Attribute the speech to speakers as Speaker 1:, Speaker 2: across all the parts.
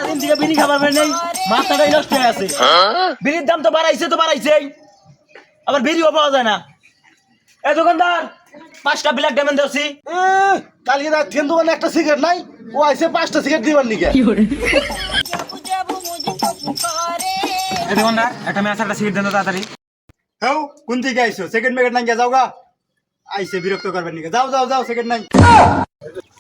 Speaker 1: সারাদিন থেকে বিড়ি খাবার নেই, মাথাটাই নষ্ট হয়ে আছে। বিড়ির দাম তো বাড়াইছে আবার বিড়িও পাওয়া যায় না। এই দোকানদার 5টা ব্ল্যাক ডায়মন্ড দেওছি।
Speaker 2: কালকে রাত থেকে দোকানে একটা সিগারেট নাই, ও আইসে 5টা সিগারেট দিবার নিকে।
Speaker 1: এই দোকানদার একটা মেয়ে একটা সিগারেট দেন তো তাড়াতাড়ি।
Speaker 3: হ্যাঁ কোন থেকে আইছো? সেকেন্ড প্যাকেট নাই যাও গা। আইসে বিরক্ত করবেন নিকে। যাও সেকেন্ড নাই।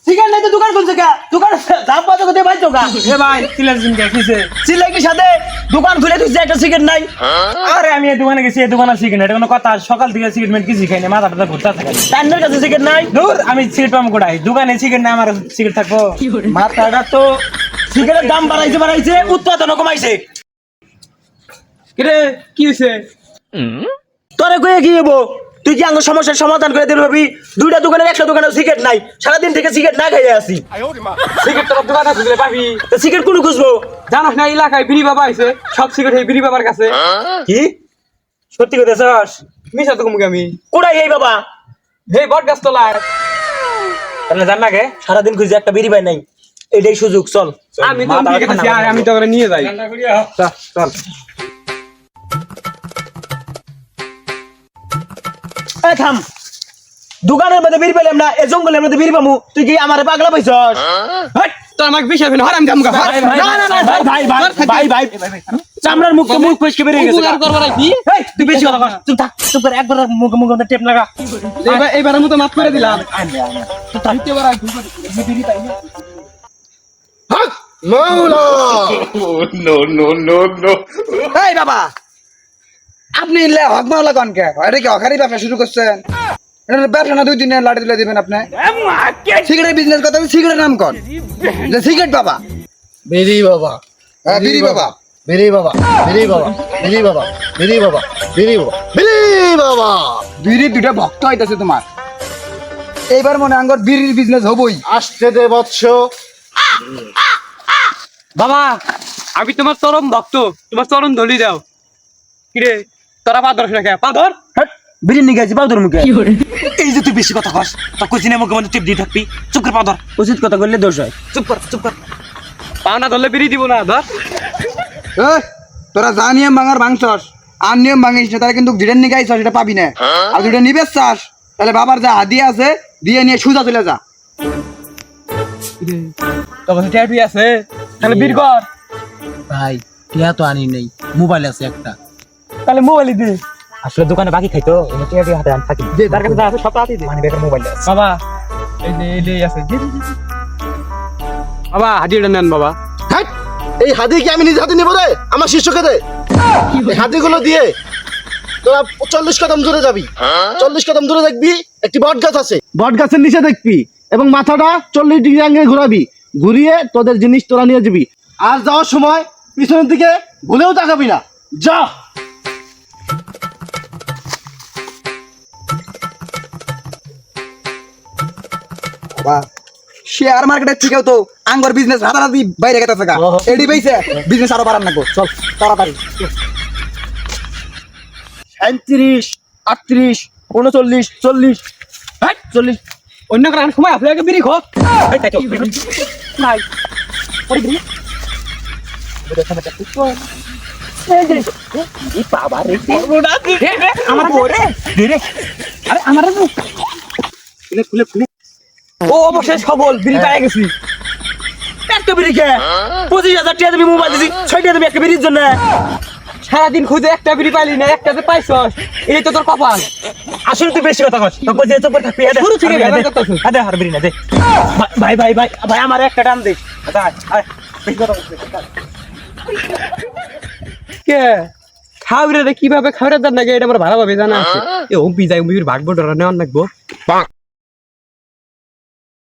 Speaker 1: সিগারেট নাই তো দোকান খুলছে কা? দোকান দাম কত করে বাইছো কা?
Speaker 4: এ ভাই চিল্লাছিস কে কিসে?
Speaker 1: সিলাই কি সাথে দোকান খুলে দিছে একটা সিগারেট নাই।
Speaker 4: আরে আমি এই দোকানে গেছি, এই দোকানে সিগারেট এটা কোনো কথা? সকাল থেকে সিগারেট মেট কিছু খাই না, মাথাটা ঘুরতে আছে খালি।
Speaker 1: টান্ডের কাছে সিগারেট নাই।
Speaker 4: দূর আমি সিগারেট পাম কোটাই, দোকানে সিগারেট না, আমার সিগারেট থাকবো?
Speaker 1: মাথাটা তো সিগারেটের দাম বাড়াইছে উৎপাদনও কমাইছে।
Speaker 4: কিরে কি হইছে?
Speaker 1: তোরে কয়ে কি হবো? তুই কি আমার সমস্যার সমাধান করে দিতে পারবি? 2টা দোকানের একটা দোকানে সিগারেট নাই, সারাদিন থেকে সিগারেট না খাইয়ে আসি।
Speaker 4: সিগারেট তোর দোকানে খুঁজলে পাবি?
Speaker 1: তো সিগারেট কোন খুঁজবো?
Speaker 4: জানাস না এলাকায় বিড়ি বাবা আইছে, সব সিগারেট এই বিড়ি বাবার কাছে।
Speaker 1: কি সত্যি কথা চাস?
Speaker 4: মিশা তো কমুকে আমি।
Speaker 1: কোথায় এই বাবা?
Speaker 4: হে বট গাছ তোলায়।
Speaker 1: তাহলে জান না কে সারাদিন খুঁজে একটা বিড়ি পাই নাই, এটাই সুযোগ। চল
Speaker 4: আমি তো ঠিক আছে, আমি তো নিয়ে যাই। চল
Speaker 1: এই থাম, দোকানের মধ্যে বিড়ি পেলাম না, এই জঙ্গলের মধ্যে বিড়ি পামু? তুই কি আমারে পাগলা পাইছস?
Speaker 4: তোর আমাকে বিষয় ফেলে হারাম দাম গা।
Speaker 1: ভাই চামড়ার মুখ পরিষ্কার বেরিয়ে গেছে।
Speaker 4: উপকার করবার আইছি।
Speaker 1: এই তুই বেশি কথা কস, চুপ থাক, চুপ করে একবার মুখে টেপ লাগা।
Speaker 4: এইবারের মতো মাফ করে দিলাম।
Speaker 2: মাওলা
Speaker 5: এই বাবা, আপনি হক মাওলা কনকে এটা কি অখারি ব্যবসা শুরু করছেন? এটা ব্যবসা না 2 দিনের লাড়ি তুলে দিবেন আপনি? সিগারেট বিজনেস কথা, সিগারেট নাম কন যে সিগারেট বাবা।
Speaker 2: বিড়ি বাবা,
Speaker 5: হ্যাঁ বিড়ি বাবা।
Speaker 2: বিড়ি বাবা, বিড়ি বাবা, বিড়ি বাবা, বিড়ি বাবা, বিড়ি বাবা, বিড়ি বাবা।
Speaker 5: বিড়ির 2টা ভক্ত হইতাছে তোমার। এইবার মনে আঙ্গর বিড়ির বিজনেস হবই।
Speaker 2: আসতে দে বৎস।
Speaker 4: বাবা আমি তোমার চরম ভক্ত, তোমার চরণ ধলি দাও। কিরে তোরা পা ধরছ না কে? পা ধর।
Speaker 1: হট, বিড়ি নিয়ে গেছি পাউদার মুখে। এই যে তুই বেশি কথা কস, তো কইছিনা মুখে মধ্যে টিপ দিয়ে থাকবি। চুপ করে পাউদার, উচিত কথা বললে দোষ হয়। চুপ কর।
Speaker 4: পা না ধরলে বিড়ি দিব না। ধর।
Speaker 5: এই তোরা যা নিয়ম ভাঙার ভাঙছস, আর নিয়ম ভাঙিস না, তাহলে কিন্তু যেটা নিয়ে গাইছস সেটা পাবি না। আর যেটা নিবে চাস, তাহলে বাবার যা হাদিয়া আছে দিয়ে নিয়ে সুজা চলে যা।
Speaker 4: তোর কাছে ট্যাটু আছে? তাহলে বিড়ি কর।
Speaker 1: ভাই টিয়া তো আনি নেই, মোবাইল আছে একটা।
Speaker 4: তাহলে মোবাইল দে।
Speaker 1: আসলে দোকানে বাকি খাইতো, এনে টিয়া হাতে আন থাকি।
Speaker 4: তার কাছে যা আছে সব তাড়াতাড়ি দে।
Speaker 1: মানে বেকার মোবাইল আছে।
Speaker 4: বাবা এই যে আছে। বাবা হাজিটা নেন বাবা।
Speaker 2: হ্যাঁ, এই হাদি কি আমি নিজে হাতে নিব রে? আমার শিষ্যকে দে। এই হাদিগুলো দিয়ে তোরা 40 কদম দূরে যাবি। 40 কদম দূরে দেখবি একটি বট গাছ আছে। বট গাছের নিচে দেখবি এবং মাথাটা 40 ডিগ্রি অ্যাঙ্গেলে ঘোরাবি। ঘুরিয়ে তোদের জিনিস তোরা নিয়ে যাবি। আর যাওয়ার সময় পিছনের দিকে ভুলেও তাকাবি না। যা।
Speaker 5: বাবা শেয়ার মার্কেটের থেকেও তো আঙ্গর বিজনেস রাতারাতি বাইরে গেছে গা। এডি পাইছে বিজনেস আরো বাড়ান লাগবো। চল তাড়াতাড়ি।
Speaker 1: 37, 38, 39, 40।
Speaker 4: হ্যাঁ 40 অন্য কারণ সময় আছে আগে বিড়ি খো।
Speaker 1: এই তাই তো
Speaker 4: নাই
Speaker 1: এই বাবা রে,
Speaker 4: আমার পরে
Speaker 1: আরে আমার
Speaker 4: খুলে ও অবশেষ সবল বিড়ি পেয়ে গেছি।
Speaker 1: একটা বিড়ি কে 25,000 টাকা দিবি, মোবাইল দিবি 6 টাকা দিবি একটা বিড়ির জন্য।
Speaker 4: সারাদিন খুঁজে একটা বিড়ি পাইলি না, একটাতে পাইছস, এই তো তোর কপাল।
Speaker 1: আসলে তুই বেশি কথা কস, তোকে যে চুপ করে থাকবি।
Speaker 4: শুরু থেকে ব্যবহার করতেছিস।
Speaker 1: আদে হার বিড়ি না দে। ভাই আমার একটা টান দে। আয় বেশি কথা কস।
Speaker 4: কে খাওয়ারে কিভাবে খাওয়ারে দান লাগে এটা আমার ভালোভাবে জানা আছে। এ ওম্পি যাই ওম্পির ভাগবো ডরা নেওয়ার লাগবো।